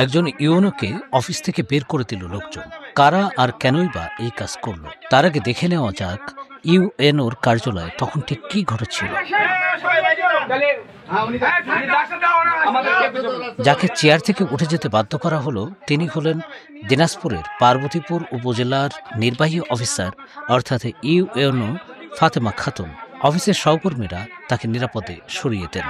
একজন ইউএনওকে অফিস থেকে বের করে দিল লোকজন। কারা আর কেনই বা এই কাজ করলো, তার আগে দেখে নেওয়া যাক ইউএনওর কার্যালয়ে তখন ঠিক কি ঘটেছিল। যাকে চেয়ার থেকে উঠে যেতে বাধ্য করা হলো তিনি হলেন দিনাজপুরের পার্বতীপুর উপজেলার নির্বাহী অফিসার অর্থাৎ ইউএনও ফাতেমা খাতুন। অফিসের সহকর্মীরা তাকে নিরাপদে সরিয়ে দেন।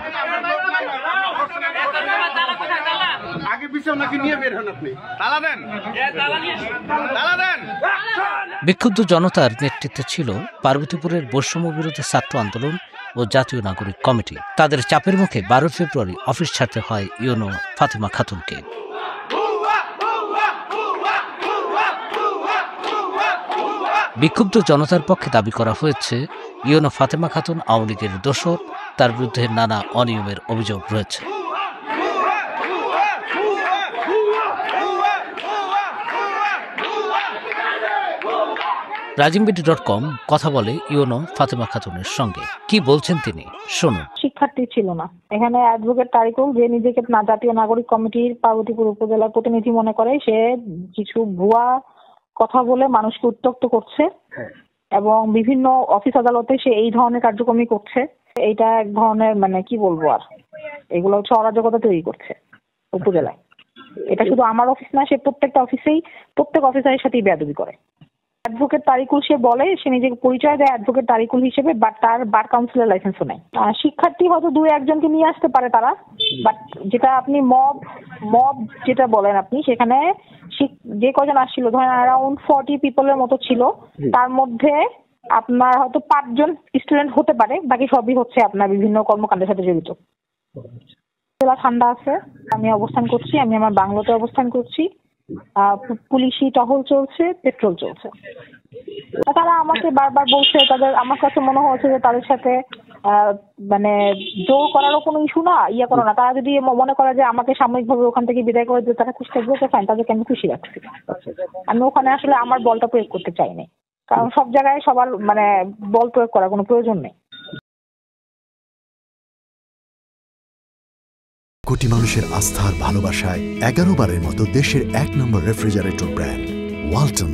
বিক্ষুব্ধ জনতার নেতৃত্বে ছিল পার্বতীপুরের বৈষম্য বিরোধী ছাত্র আন্দোলন ও জাতীয় নাগরিক কমিটি। তাদের চাপের মুখে 12 ফেব্রুয়ারি অফিস ছাড়তে হয় ইউএনও ফাতেমা খাতুনকে। বিক্ষুব্ধ জনতার পক্ষে দাবি করা হয়েছে ইউএনও ফাতেমা খাতুন আওয়ামী লীগের দোসর, তার বিরুদ্ধে নানা অনিয়মের অভিযোগ রয়েছে। রাজিমবিডি.com কথা বলে ইউএনও ফাতেমা খাতুনের সঙ্গে। কি বলছেন তিনি শুনুন। শিক্ষার্থী ছিল না এখানে। অ্যাডভোকেট তারিকুল, যে নিজেকে জাতীয় নাগরিক কমিটির পার্বতীপুর উপজেলার প্রতিনিধি মনে করে, সে কিছু ভুয়া কথা বলে মানুষকে উত্ত্যক্ত করছে এবং বিভিন্ন অফিস আদালতে সে এই ধরনের কার্যক্রমই করছে। এইটা এক ধরনের কি বলবো, আর এগুলো হচ্ছে অরাজকতা তৈরি করছে উপজেলায়। এটা শুধু আমার অফিস না, সে প্রত্যেক অফিসারের সাথেই বেয়াদবি করে। অ্যাডভোকেট তারিকুল সে বলে, সে নিজেকে পরিচয় দেয় অ্যাডভোকেট তারিকুল হিসেবে, বাট তার বার কাউন্সিলের লাইসেন্সও নেই। শিক্ষার্থী হয়তো 2-1জনকে নিয়ে আসতে পারে তারা, বাট যেটা আপনি মব যেটা বলেন আপনি, সেখানে যে কজন আসছিল ধরেন অ্যারাউন্ড 40 পিপলের মতো ছিল। তার মধ্যে আপনার হয়তো 5 জন স্টুডেন্ট হতে পারে, বাকি সবই হচ্ছে আপনার বিভিন্ন কর্মকাণ্ডের সাথে জড়িত। ঠান্ডা আছে, আমি অবস্থান করছি, আমি আমার বাংলোতে অবস্থান করছি। পুলিশি টহল চলছে, পেট্রোল চলছে। তারা আমাকে বারবার বলছে, আমার কাছে মনে হচ্ছে যে তাদের সাথে জোর করারও কোনো ইস্যু না, করো না। তারা যদি মনে করে যে আমাকে সাময়িকভাবে ওখান থেকে বিদায় করে দিতে তারা খুশি থাকবে, তো ফাইন, তাদেরকে আমি খুশি রাখছি। আমি ওখানে আসলে আমার বলটা প্রয়োগ করতে চাইনি, কারণ সব জায়গায় সবার বল প্রয়োগ করার কোনো প্রয়োজন নেই। কোটি মানুষের আস্থার ভালোবাসায় 11 বারের মতো দেশের 1 নম্বর রেফ্রিজারেটর ব্র্যান্ড ওয়ালটন।